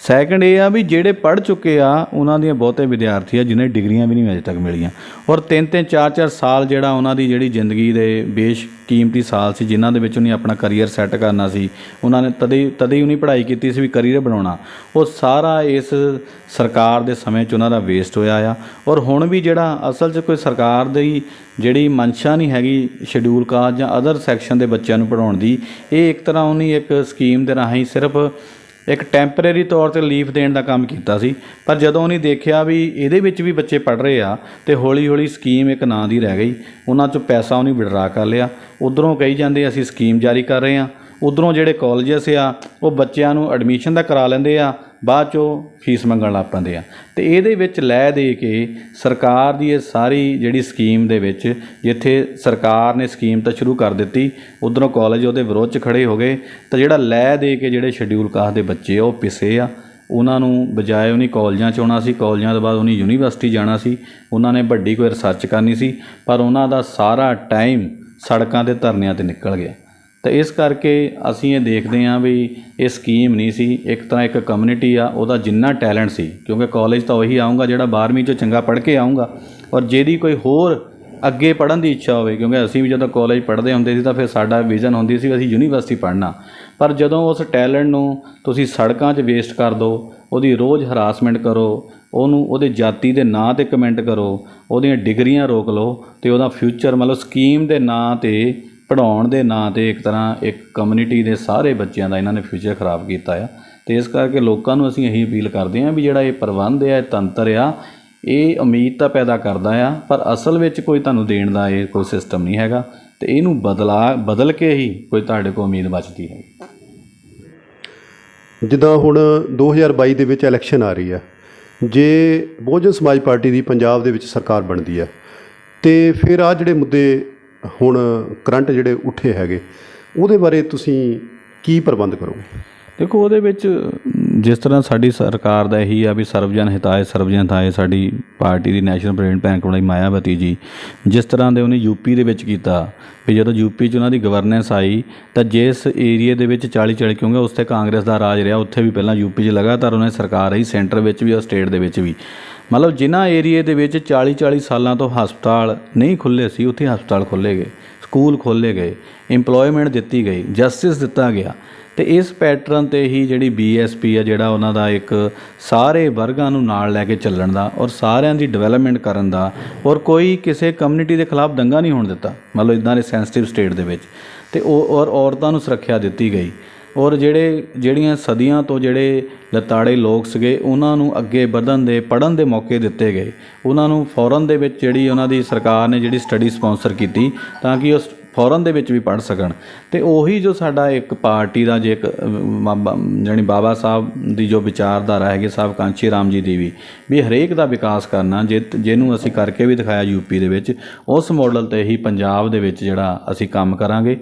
ਸੈਕਿੰਡ ਇਹ ਆ ਵੀ ਜਿਹੜੇ ਪੜ੍ਹ ਚੁੱਕੇ ਆ ਉਹਨਾਂ ਦੀਆਂ ਬਹੁਤੇ ਵਿਦਿਆਰਥੀ ਆ ਜਿਨ੍ਹਾਂ ਡਿਗਰੀਆਂ ਵੀ ਨਹੀਂ ਅਜੇ ਤੱਕ ਮਿਲੀਆਂ ਔਰ 3-3 4-4 ਸਾਲ ਜਿਹੜਾ ਉਹਨਾਂ ਦੀ ਜਿਹੜੀ ਜ਼ਿੰਦਗੀ ਦੇ ਬੇਸ਼ਕੀਮਤੀ ਸਾਲ ਸੀ ਜਿਨ੍ਹਾਂ ਦੇ ਵਿੱਚ ਉਹਨੇ ਆਪਣਾ ਕਰੀਅਰ ਸੈੱਟ ਕਰਨਾ ਸੀ, ਉਹਨਾਂ ਨੇ ਤਦੇ ਹੀ ਉਹਨੇ ਪੜ੍ਹਾਈ ਕੀਤੀ ਸੀ ਵੀ ਕਰੀਅਰ ਬਣਾਉਣਾ, ਉਹ ਸਾਰਾ ਇਸ ਸਰਕਾਰ ਦੇ ਸਮੇਂ 'ਚ ਉਹਨਾਂ ਦਾ ਵੇਸਟ ਹੋਇਆ ਆ। ਔਰ ਹੁਣ ਵੀ ਜਿਹੜਾ ਅਸਲ 'ਚ ਕੋਈ ਸਰਕਾਰ ਦੀ ਜਿਹੜੀ ਮਨਸ਼ਾ ਨਹੀਂ ਹੈਗੀ ਸ਼ਡਿਊਲ ਕਾਸਟ ਜਾਂ ਅਦਰ ਸੈਕਸ਼ਨ ਦੇ ਬੱਚਿਆਂ ਨੂੰ ਪੜ੍ਹਾਉਣ ਦੀ, ਇਹ ਇੱਕ ਤਰ੍ਹਾਂ ਉਹਨੇ ਇੱਕ ਸਕੀਮ ਦੇ ਰਾਹੀਂ ਸਿਰਫ ਇੱਕ ਟੈਂਪਰੇਰੀ ਤੌਰ 'ਤੇ ਰਿਲੀਫ ਦੇਣ ਦਾ ਕੰਮ ਕੀਤਾ ਸੀ। ਪਰ ਜਦੋਂ ਉਹਨੇ ਦੇਖਿਆ ਵੀ ਇਹਦੇ ਵਿੱਚ ਵੀ ਬੱਚੇ ਪੜ੍ਹ ਰਹੇ ਆ ਅਤੇ ਹੌਲੀ ਹੌਲੀ ਸਕੀਮ ਇੱਕ ਨਾਂ ਦੀ ਰਹਿ ਗਈ, ਉਹਨਾਂ 'ਚੋਂ ਪੈਸਾ ਉਹਨੇ ਵਿਡਰਾ ਕਰ ਲਿਆ। ਉੱਧਰੋਂ ਕਹੀ ਜਾਂਦੇ ਅਸੀਂ ਸਕੀਮ ਜਾਰੀ ਕਰ ਰਹੇ ਹਾਂ, ਉੱਧਰੋਂ ਜਿਹੜੇ ਕਾਲਜਸ ਆ ਉਹ ਬੱਚਿਆਂ ਨੂੰ ਐਡਮਿਸ਼ਨ ਦਾ ਕਰਾ ਲੈਂਦੇ ਆ, ਬਾਅਦ 'ਚੋਂ ਫੀਸ ਮੰਗਣ ਲੱਗ ਪੈਂਦੇ ਆ। ਅਤੇ ਇਹਦੇ ਵਿੱਚ ਲੈ ਦੇ ਕੇ ਸਰਕਾਰ ਦੀ ਇਹ ਸਾਰੀ ਜਿਹੜੀ ਸਕੀਮ ਦੇ ਵਿੱਚ ਜਿੱਥੇ ਸਰਕਾਰ ਨੇ ਸਕੀਮ ਤਾਂ ਸ਼ੁਰੂ ਕਰ ਦਿੱਤੀ, ਉੱਧਰੋਂ ਕਾਲਜ ਉਹਦੇ ਵਿਰੋਧ 'ਚ ਖੜ੍ਹੇ ਹੋ ਗਏ, ਤਾਂ ਜਿਹੜਾ ਲੈ ਦੇ ਕੇ ਜਿਹੜੇ ਸ਼ਡਿਊਲ ਕਾਸਟ ਦੇ ਬੱਚੇ ਉਹ ਪਿਸੇ ਆ। ਉਹਨਾਂ ਨੂੰ ਬਜਾਏ ਉਹਨੇ ਕਾਲਜਾਂ 'ਚ ਆਉਣਾ ਸੀ, ਕਾਲਜਾਂ ਤੋਂ ਬਾਅਦ ਉਹਨੇ ਯੂਨੀਵਰਸਿਟੀ ਜਾਣਾ ਸੀ, ਉਹਨਾਂ ਨੇ ਵੱਡੀ ਕੋਈ ਰਿਸਰਚ ਕਰਨੀ ਸੀ, ਪਰ ਉਹਨਾਂ ਦਾ ਸਾਰਾ ਟਾਈਮ ਸੜਕਾਂ 'ਤੇ ਧਰਨਿਆਂ 'ਤੇ ਨਿਕਲ ਗਿਆ। ਤਾਂ ਇਸ ਕਰਕੇ ਅਸੀਂ ਇਹ ਦੇਖਦੇ ਹਾਂ ਵੀ ਇਹ ਸਕੀਮ ਨਹੀਂ ਸੀ, ਇੱਕ ਤਰ੍ਹਾਂ ਇੱਕ ਕਮਿਊਨਿਟੀ ਆ, ਉਹਦਾ ਜਿੰਨਾ ਟੈਲੈਂਟ ਸੀ, ਕਿਉਂਕਿ ਕਾਲਜ ਤਾਂ ਉਹੀ ਆਊਗਾ ਜਿਹੜਾ 12ਵੀਂ 'ਚੋਂ ਚੰਗਾ ਪੜ੍ਹ ਕੇ ਆਊਗਾ ਔਰ ਜਿਹਦੀ ਕੋਈ ਹੋਰ ਅੱਗੇ ਪੜ੍ਹਨ ਦੀ ਇੱਛਾ ਹੋਵੇ, ਕਿਉਂਕਿ ਅਸੀਂ ਵੀ ਜਦੋਂ ਕਾਲਜ ਪੜ੍ਹਦੇ ਹੁੰਦੇ ਸੀ ਤਾਂ ਫਿਰ ਸਾਡਾ ਵਿਜ਼ਨ ਹੁੰਦੀ ਸੀ ਅਸੀਂ ਯੂਨੀਵਰਸਿਟੀ ਪੜ੍ਹਨਾ। ਪਰ ਜਦੋਂ ਉਸ ਟੈਲੈਂਟ ਨੂੰ ਤੁਸੀਂ ਸੜਕਾਂ 'ਚ ਵੇਸਟ ਕਰ ਦਿਓ, ਉਹਦੀ ਰੋਜ਼ ਹਰਾਸਮੈਂਟ ਕਰੋ, ਉਹਨੂੰ ਉਹਦੇ ਜਾਤੀ ਦੇ ਨਾਂ 'ਤੇ ਕਮੈਂਟ ਕਰੋ, ਉਹਦੀਆਂ ਡਿਗਰੀਆਂ ਰੋਕ ਲਓ ਅਤੇ ਉਹਦਾ ਫਿਊਚਰ ਮਤਲਬ ਸਕੀਮ ਦੇ ਨਾਂ 'ਤੇ ਪੜ੍ਹਾਉਣ ਦੇ ਨਾਂ 'ਤੇ ਇੱਕ ਤਰ੍ਹਾਂ ਇੱਕ ਕਮਿਊਨਿਟੀ ਦੇ ਸਾਰੇ ਬੱਚਿਆਂ ਦਾ ਇਹਨਾਂ ਨੇ ਫਿਊਚਰ ਖ਼ਰਾਬ ਕੀਤਾ ਆ। ਅਤੇ ਇਸ ਕਰਕੇ ਲੋਕਾਂ ਨੂੰ ਅਸੀਂ ਇਹੀ ਅਪੀਲ ਕਰਦੇ ਹਾਂ ਵੀ ਜਿਹੜਾ ਇਹ ਪ੍ਰਬੰਧ ਆ, ਇਹ ਤੰਤਰ ਆ, ਇਹ ਉਮੀਦ ਤਾਂ ਪੈਦਾ ਕਰਦਾ ਆ ਪਰ ਅਸਲ ਵਿੱਚ ਕੋਈ ਤੁਹਾਨੂੰ ਦੇਣ ਦਾ ਇਹ ਕੋਈ ਸਿਸਟਮ ਨਹੀਂ ਹੈਗਾ, ਅਤੇ ਇਹਨੂੰ ਬਦਲ ਕੇ ਹੀ ਕੋਈ ਤੁਹਾਡੇ ਕੋਲ ਉਮੀਦ ਬਚਦੀ ਹੈ। ਜਿੱਦਾਂ ਹੁਣ 2022 ਦੇ ਵਿੱਚ ਇਲੈਕਸ਼ਨ ਆ ਰਹੀ ਹੈ, ਜੇ ਬਹੁਜਨ ਸਮਾਜ ਪਾਰਟੀ ਦੀ ਪੰਜਾਬ ਦੇ ਵਿੱਚ ਸਰਕਾਰ ਬਣਦੀ ਹੈ ਅਤੇ ਫਿਰ ਆਹ ਜਿਹੜੇ ਮੁੱਦੇ ਹੁਣ ਕਰੰਟ ਜਿਹੜੇ ਉੱਠੇ ਹੈਗੇ ਉਹਦੇ ਬਾਰੇ ਤੁਸੀਂ ਕੀ ਪ੍ਰਬੰਧ ਕਰੋਗੇ? ਦੇਖੋ ਉਹਦੇ ਵਿੱਚ ਜਿਸ ਤਰ੍ਹਾਂ ਸਾਡੀ ਸਰਕਾਰ ਦਾ ਇਹੀ ਆ ਵੀ ਸਰਵਜਨ ਹਿਤਾਏ ਸਰਵਜਨ ਹਿਤਾਏ, ਸਾਡੀ ਪਾਰਟੀ ਦੀ ਨੈਸ਼ਨਲ ਪ੍ਰੈਜ਼ੀਡੈਂਟ ਭੈਣ ਕੁਮਾਰੀ ਮਾਇਆਵਤੀ ਜੀ ਜਿਸ ਤਰ੍ਹਾਂ ਦੇ ਉਹਨੇ ਯੂਪੀ ਦੇ ਵਿੱਚ ਕੀਤਾ ਵੀ ਜਦੋਂ ਯੂਪੀ 'ਚ ਉਹਨਾਂ ਦੀ ਗਵਰਨੈਂਸ ਆਈ ਤਾਂ ਜਿਸ ਏਰੀਏ ਦੇ ਵਿੱਚ 40 ਕਿਉਂਕਿ ਉਸ 'ਤੇ ਕਾਂਗਰਸ ਦਾ ਰਾਜ ਰਿਹਾ, ਉੱਥੇ ਵੀ ਪਹਿਲਾਂ ਯੂਪੀ 'ਚ ਲਗਾਤਾਰ ਉਹਨਾਂ ਦੀ ਸਰਕਾਰ ਰਹੀ, ਸੈਂਟਰ ਵਿੱਚ ਵੀ ਔਰ ਸਟੇਟ ਦੇ ਵਿੱਚ ਵੀ, ਮਤਲਬ ਜਿਨ੍ਹਾਂ ਏਰੀਏ ਦੇ ਵਿੱਚ 40 ਸਾਲਾਂ ਤੋਂ ਹਸਪਤਾਲ ਨਹੀਂ ਖੁੱਲ੍ਹੇ ਸੀ ਉੱਥੇ ਹਸਪਤਾਲ ਖੋਲ੍ਹੇ ਗਏ, ਸਕੂਲ ਖੋਲ੍ਹੇ ਗਏ, ਇੰਪਲੋਇਮੈਂਟ ਦਿੱਤੀ ਗਈ, ਜਸਟਿਸ ਦਿੱਤਾ ਗਿਆ। ਅਤੇ ਇਸ ਪੈਟਰਨ 'ਤੇ ਹੀ ਜਿਹੜੀ BSP ਆ, ਜਿਹੜਾ ਉਹਨਾਂ ਦਾ ਇੱਕ ਸਾਰੇ ਵਰਗਾਂ ਨੂੰ ਨਾਲ ਲੈ ਕੇ ਚੱਲਣ ਦਾ ਔਰ ਸਾਰਿਆਂ ਦੀ ਡਿਵੈਲਪਮੈਂਟ ਕਰਨ ਦਾ, ਔਰ ਕੋਈ ਕਿਸੇ ਕਮਿਊਨਿਟੀ ਦੇ ਖਿਲਾਫ ਦੰਗਾ ਨਹੀਂ ਹੋਣ ਦਿੱਤਾ, ਮਤਲਬ ਇੱਦਾਂ ਦੇ ਸੈਂਸਿਟਿਵ ਸਟੇਟ ਦੇ ਵਿੱਚ, ਅਤੇ ਔਰ ਔਰਤਾਂ ਨੂੰ ਸੁਰੱਖਿਆ ਦਿੱਤੀ ਗਈ। ਔਰ ਜਿਹੜੀਆਂ ਸਦੀਆਂ ਤੋਂ ਜਿਹੜੇ ਲਤਾੜੇ ਲੋਕ ਸੀਗੇ ਉਹਨਾਂ ਨੂੰ ਅੱਗੇ ਵਧਣ ਦੇ ਪੜ੍ਹਨ ਦੇ ਮੌਕੇ ਦਿੱਤੇ ਗਏ, ਉਹਨਾਂ ਨੂੰ ਫੋਰਨ ਦੇ ਵਿੱਚ ਜਿਹੜੀ ਉਹਨਾਂ ਦੀ ਸਰਕਾਰ ਨੇ ਜਿਹੜੀ ਸਟੱਡੀ ਸਪੋਂਸਰ ਕੀਤੀ ਤਾਂ ਕਿ ਉਹ ਫੋਰਨ ਦੇ ਵਿੱਚ ਵੀ ਪੜ੍ਹ ਸਕਣ। ਅਤੇ ਉਹੀ ਜੋ ਸਾਡਾ ਇੱਕ ਪਾਰਟੀ ਦਾ ਜੇ ਇੱਕ ਜਾਣੀ ਬਾਬਾ ਸਾਹਿਬ ਦੀ ਜੋ ਵਿਚਾਰਧਾਰਾ ਹੈਗੀ ਸਾਹਿਬ ਕਾਂਸ਼ੀ ਰਾਮ ਜੀ ਦੀ ਵੀ ਹਰੇਕ ਦਾ ਵਿਕਾਸ ਕਰਨਾ, ਜਿਹਨੂੰ ਅਸੀਂ ਕਰਕੇ ਵੀ ਦਿਖਾਇਆ ਯੂਪੀ ਦੇ ਵਿੱਚ, ਉਸ ਮਾਡਲ 'ਤੇ ਹੀ ਪੰਜਾਬ ਦੇ ਵਿੱਚ ਜਿਹੜਾ ਅਸੀਂ ਕੰਮ ਕਰਾਂਗੇ।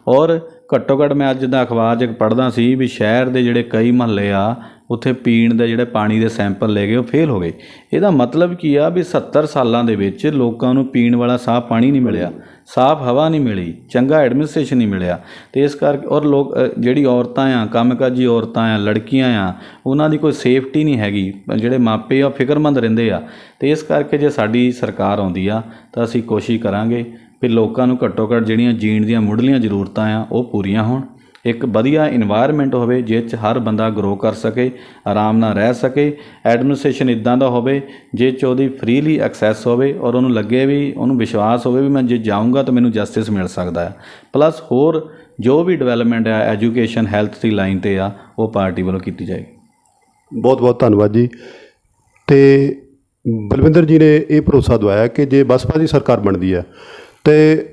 ਔਰ ਘੱਟੋ ਘੱਟ ਮੈਂ ਅੱਜ ਦਾ ਅਖਬਾਰ 'ਚ ਪੜ੍ਹਦਾ ਸੀ ਵੀ ਸ਼ਹਿਰ ਦੇ ਜਿਹੜੇ ਕਈ ਮੁਹੱਲੇ ਆ ਉੱਥੇ ਪੀਣ ਦੇ ਜਿਹੜੇ ਪਾਣੀ ਦੇ ਸੈਂਪਲ ਲੈ ਗਏ ਉਹ ਫੇਲ ਹੋ ਗਏ। ਇਹਦਾ ਮਤਲਬ ਕੀ ਆ ਵੀ 70 ਸਾਲਾਂ ਦੇ ਵਿੱਚ ਲੋਕਾਂ ਨੂੰ ਪੀਣ ਵਾਲਾ ਸਾਫ਼ ਪਾਣੀ ਨਹੀਂ ਮਿਲਿਆ, ਸਾਫ਼ ਹਵਾ ਨਹੀਂ ਮਿਲੀ, ਚੰਗਾ ਐਡਮਿਨਿਸਟ੍ਰੇਸ਼ਨ ਨਹੀਂ ਮਿਲਿਆ। ਅਤੇ ਇਸ ਕਰਕੇ ਔਰ ਲੋਕ ਜਿਹੜੀ ਔਰਤਾਂ ਆ, ਕੰਮਕਾਜੀ ਔਰਤਾਂ ਆ, ਲੜਕੀਆਂ ਆ, ਉਹਨਾਂ ਦੀ ਕੋਈ ਸੇਫਟੀ ਨਹੀਂ ਹੈਗੀ, ਜਿਹੜੇ ਮਾਪੇ ਆ ਫਿਕਰਮੰਦ ਰਹਿੰਦੇ ਆ। ਅਤੇ ਇਸ ਕਰਕੇ ਜੇ ਸਾਡੀ ਸਰਕਾਰ ਆਉਂਦੀ ਆ ਤਾਂ ਅਸੀਂ ਕੋਸ਼ਿਸ਼ ਕਰਾਂਗੇ ਵੀ ਲੋਕਾਂ ਨੂੰ ਘੱਟੋ ਘੱਟ ਜਿਹੜੀਆਂ ਜੀਣ ਦੀਆਂ ਮੁੱਢਲੀਆਂ ਜ਼ਰੂਰਤਾਂ ਆ ਉਹ ਪੂਰੀਆਂ ਹੋਣ, ਇੱਕ ਵਧੀਆ ਇਨਵਾਇਰਮੈਂਟ ਹੋਵੇ ਜਿਸ 'ਚ ਹਰ ਬੰਦਾ ਗਰੋ ਕਰ ਸਕੇ, ਆਰਾਮ ਨਾਲ ਰਹਿ ਸਕੇ, ਐਡਮਿਨਿਸਟ੍ਰੇਸ਼ਨ ਇੱਦਾਂ ਦਾ ਹੋਵੇ ਜਿਸ 'ਚ ਉਹਦੀ ਫਰੀਲੀ ਐਕਸੈਸ ਹੋਵੇ ਔਰ ਉਹਨੂੰ ਲੱਗੇ ਵੀ, ਉਹਨੂੰ ਵਿਸ਼ਵਾਸ ਹੋਵੇ ਵੀ ਮੈਂ ਜੇ ਜਾਊਂਗਾ ਤਾਂ ਮੈਨੂੰ ਜਸਟਿਸ ਮਿਲ ਸਕਦਾ ਹੈ। ਪਲੱਸ ਹੋਰ ਜੋ ਵੀ ਡਿਵੈਲਪਮੈਂਟ ਆ ਐਜੂਕੇਸ਼ਨ ਹੈਲਥ ਦੀ ਲਾਈਨ 'ਤੇ ਆ ਉਹ ਪਾਰਟੀ ਵੱਲੋਂ ਕੀਤੀ ਜਾਏਗੀ। ਬਹੁਤ ਬਹੁਤ ਧੰਨਵਾਦ ਜੀ। ਅਤੇ ਬਲਵਿੰਦਰ ਜੀ ਨੇ ਇਹ ਭਰੋਸਾ ਦਵਾਇਆ ਕਿ ਜੇ ਬਸਪਾ ਦੀ ਸਰਕਾਰ ਬਣਦੀ ਹੈ ਅਤੇ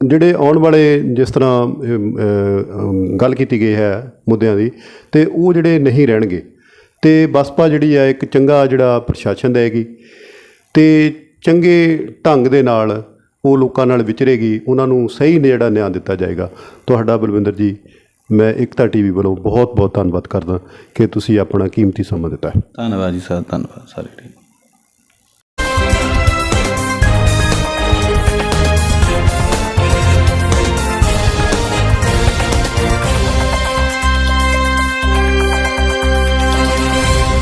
ਜਿਹੜੇ ਆਉਣ ਵਾਲੇ ਜਿਸ ਤਰ੍ਹਾਂ ਗੱਲ ਕੀਤੀ ਗਈ ਹੈ ਮੁੱਦਿਆਂ ਦੀ, ਅਤੇ ਉਹ ਜਿਹੜੇ ਨਹੀਂ ਰਹਿਣਗੇ ਅਤੇ ਬਸਪਾ ਜਿਹੜੀ ਹੈ ਇੱਕ ਚੰਗਾ ਜਿਹੜਾ ਪ੍ਰਸ਼ਾਸਨ ਦੇਵੇਗੀ ਅਤੇ ਚੰਗੇ ਢੰਗ ਦੇ ਨਾਲ ਉਹ ਲੋਕਾਂ ਨਾਲ ਵਿਚਰੇਗੀ, ਉਹਨਾਂ ਨੂੰ ਸਹੀ ਜਿਹੜਾ ਨਿਆਂ ਦਿੱਤਾ ਜਾਏਗਾ। ਤੁਹਾਡਾ ਬਲਵਿੰਦਰ ਜੀ ਮੈਂ ਏਕਤਾ TV ਵੱਲੋਂ ਬਹੁਤ ਬਹੁਤ ਧੰਨਵਾਦ ਕਰਦਾ ਕਿ ਤੁਸੀਂ ਆਪਣਾ ਕੀਮਤੀ ਸਮਾਂ ਦਿੱਤਾ ਹੈ। ਧੰਨਵਾਦ ਜੀ ਸਰ, ਧੰਨਵਾਦ ਸਾਰੇ।